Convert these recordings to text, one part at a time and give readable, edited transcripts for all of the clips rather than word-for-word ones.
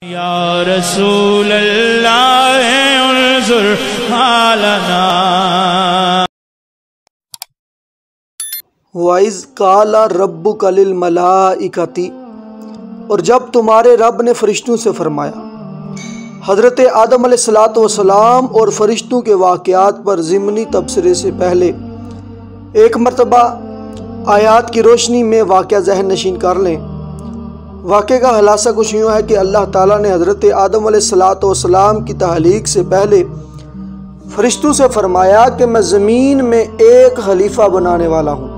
یا رسول اللہ انظر حالنا وَإِذْ قَالَ رَبُّكَ لِلْمَلَائِكَةِ، اور جب تمہارے رب نے فرشتوں سے فرمایا۔ حضرت آدم علیہ السلام اور فرشتوں کے واقعات پر ضمنی تبصرے سے پہلے ایک مرتبہ آیات کی روشنی میں واقعہ ذہن نشین کر لیں۔ واقعے کا خلاصہ کچھ یوں ہے کہ اللہ تعالیٰ نے حضرت آدم علیہ السلام کی تخلیق سے پہلے فرشتوں سے فرمایا کہ میں زمین میں ایک خلیفہ بنانے والا ہوں۔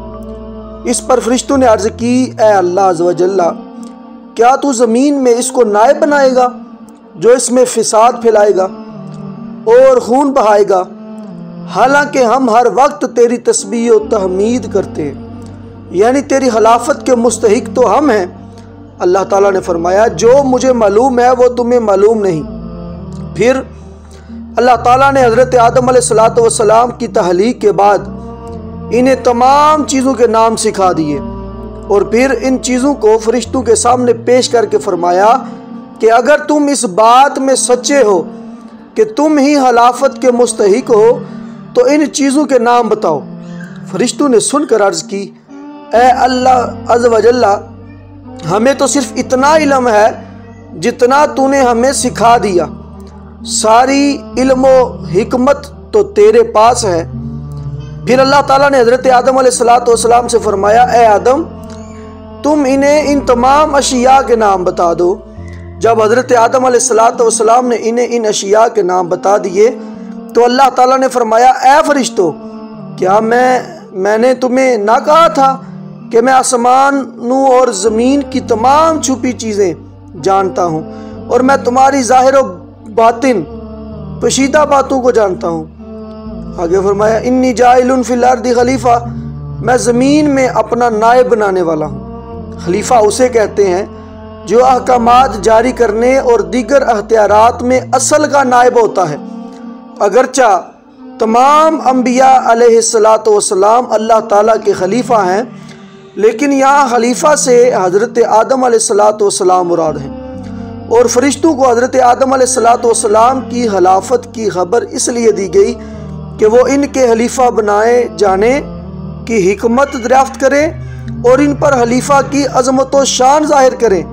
اس پر فرشتوں نے عرض کی، اے اللہ عز و جل، کیا تو زمین میں اس کو نائب بنائے گا جو اس میں فساد پھیلائے گا اور خون بہائے گا، حالانکہ ہم ہر وقت تیری تسبیح و تحمید کرتے ہیں، یعنی تیری خلافت کے مستحق تو ہم ہیں۔ اللہ تعالیٰ نے فرمایا، جو مجھے معلوم ہے وہ تمہیں معلوم نہیں۔ پھر اللہ تعالیٰ نے حضرت آدم علیہ السلام کی تخلیق کے بعد انہیں تمام چیزوں کے نام سکھا دیے، اور پھر ان چیزوں کو فرشتوں کے سامنے پیش کر کے فرمایا کہ اگر تم اس بات میں سچے ہو کہ تم ہی خلافت کے مستحق ہو تو ان چیزوں کے نام بتاؤ۔ فرشتوں نے سن کر عرض کی، اے اللہ عز و جل، ہمیں تو صرف اتنا علم ہے جتنا تو نے ہمیں سکھا دیا، ساری علم و حکمت تو تیرے پاس ہے۔ پھر اللہ تعالیٰ نے حضرت آدم علیہ السلام سے فرمایا، اے آدم، تم انہیں ان تمام اشیاء کے نام بتا دو۔ جب حضرت آدم علیہ السلام نے انہیں ان اشیاء کے نام بتا دیے تو اللہ تعالیٰ نے فرمایا، اے فرشتو، کیا میں نے تمہیں نہ کہا تھا کہ میں آسمانوں اور زمین کی تمام چھپی چیزیں جانتا ہوں، اور میں تمہاری ظاہر و باطن پوشیدہ باتوں کو جانتا ہوں۔ آگے فرمایا، انی جاعل فی الارض خلیفہ، میں زمین میں اپنا نائب بنانے والا ہوں۔ خلیفہ اسے کہتے ہیں جو احکامات جاری کرنے اور دیگر اختیارات میں اصل کا نائب ہوتا ہے۔ اگرچہ تمام انبیاء علیہ السلام اللہ تعالیٰ کے خلیفہ ہیں، لیکن یہاں خلیفہ سے حضرت آدم علیہ السلام مراد ہیں، اور فرشتوں کو حضرت آدم علیہ السلام کی خلافت کی خبر اس لیے دی گئی کہ وہ ان کے خلیفہ بنائے جانے کی حکمت دریافت کریں اور ان پر خلیفہ کی عظمت و شان ظاہر کریں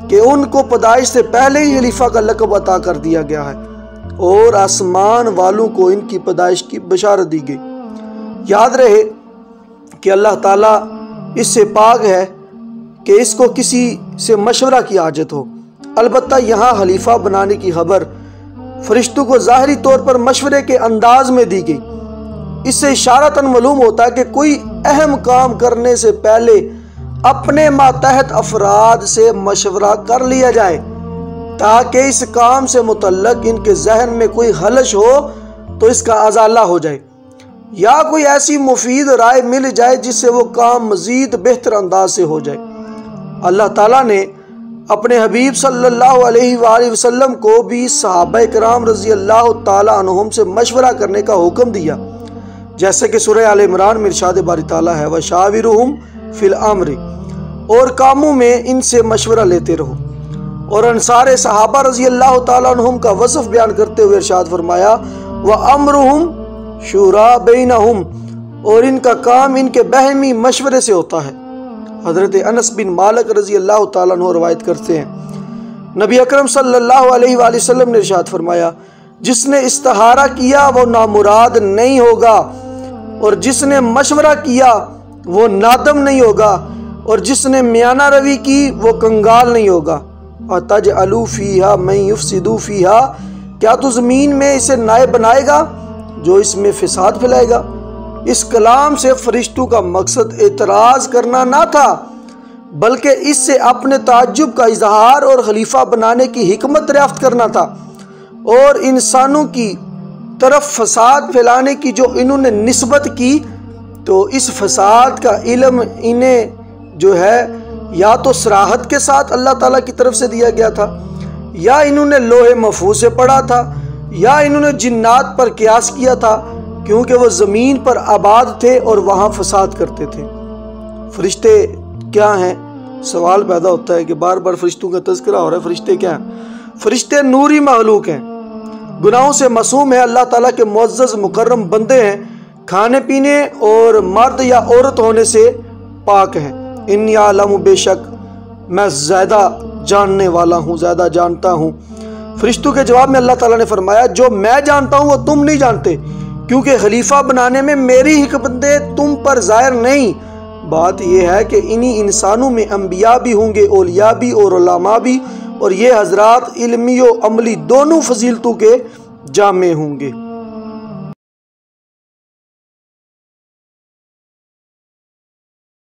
کہ ان کو پیدائش سے پہلے ہی خلیفہ کا لقب عطا کر دیا گیا ہے، اور آسمان والوں کو ان کی پیدائش کی بشارت دی گئی۔ یاد رہے کہ اللہ تعالیٰ اس سے پاک ہے کہ اس کو کسی سے مشورہ کی حاجت ہو۔ البتہ یہاں خلیفہ بنانے کی خبر فرشتوں کو ظاہری طور پر مشورے کے انداز میں دی گئی۔ اس سے اشارتاً معلوم ہوتا ہے کہ کوئی اہم کام کرنے سے پہلے اپنے ماتحت افراد سے مشورہ کر لیا جائے، تاکہ اس کام سے متعلق ان کے ذہن میں کوئی خلش ہو تو اس کا ازالہ ہو جائے، یا کوئی ایسی مفید رائے مل جائے جس سے وہ کام مزید بہتر انداز سے ہو جائے۔ اللہ تعالیٰ نے اپنے حبیب صلی اللہ علیہ وآلہ وسلم کو بھی صحابہ کرام رضی اللہ تعالیٰ عنہم سے مشورہ کرنے کا حکم دیا، جیسے کہ سورہ آل عمران میں ارشاد باری تعالیٰ ہے، وَشَاوِرُهُمْ فِي الْأَمْرِ، اور کاموں میں ان سے مشورہ لیتے رہو۔ اور انصار صحابہ رضی اللہ تعالیٰ عنہم کا وصف بیان کرتے ہوئے ارشاد فرمایا، وَأَمْرُهُمْ شُورَى بَيْنَهُمْ، اور ان کا کام ان کے باہمی مشورے سے ہوتا ہے۔ حضرت انس بن مالک رضی اللہ تعالیٰ عنہ روایت کرتے ہیں، نبی اکرم صلی اللہ علیہ وآلہ وسلم نے ارشاد فرمایا، جس نے استخارہ کیا وہ نامراد نہیں ہوگا، اور جس نے مشورہ کیا وہ نادم نہیں ہوگا، اور جس نے میانہ روی کی وہ کنگال نہیں ہوگا۔ اَتَجْعَلُ فِيهَا مَن يُفْسِدُ فِيهَا، کیا تو زمین میں اسے نائب بنائے گا جو اس میں فساد پھیلائے گا؟ اس کلام سے فرشتوں کا مقصد اعتراض کرنا نہ تھا، بلکہ اس سے اپنے تعجب کا اظہار اور خلیفہ بنانے کی حکمت دریافت کرنا تھا، اور انسانوں کی طرف فساد پھیلانے کی جو انہوں نے نسبت کی تو اس فساد کا علم انہیں جو ہے یا تو صراحت کے ساتھ اللہ تعالیٰ کی طرف سے دیا گیا تھا، یا انہوں نے لوح محفوظ سے پڑھا تھا، یا انہوں نے جنات پر قیاس کیا تھا، کیونکہ وہ زمین پر آباد تھے اور وہاں فساد کرتے تھے۔ فرشتے کیا ہیں؟ سوال پیدا ہوتا ہے کہ بار بار فرشتوں کا تذکرہ ہو رہا ہے، فرشتے کیا ہیں؟ فرشتے نوری مخلوق ہیں، گناہوں سے معصوم ہیں، اللہ تعالیٰ کے معزز مکرم بندے ہیں، کھانے پینے اور مرد یا عورت ہونے سے پاک ہیں۔ انی اعلم، بے شک میں زیادہ جاننے والا ہوں، زیادہ جانتا ہوں۔ فرشتوں کے جواب میں اللہ تعالیٰ نے فرمایا جو میں جانتا ہوں وہ تم نہیں جانتے، کیونکہ خلیفہ بنانے میں میری حکمتیں تم پر ظاہر نہیں۔ بات یہ ہے کہ انہی انسانوں میں انبیاء بھی ہوں گے، اولیاء بھی اور علماء بھی، اور یہ حضرات علمی و عملی دونوں فضیلتوں کے جامع ہوں گے۔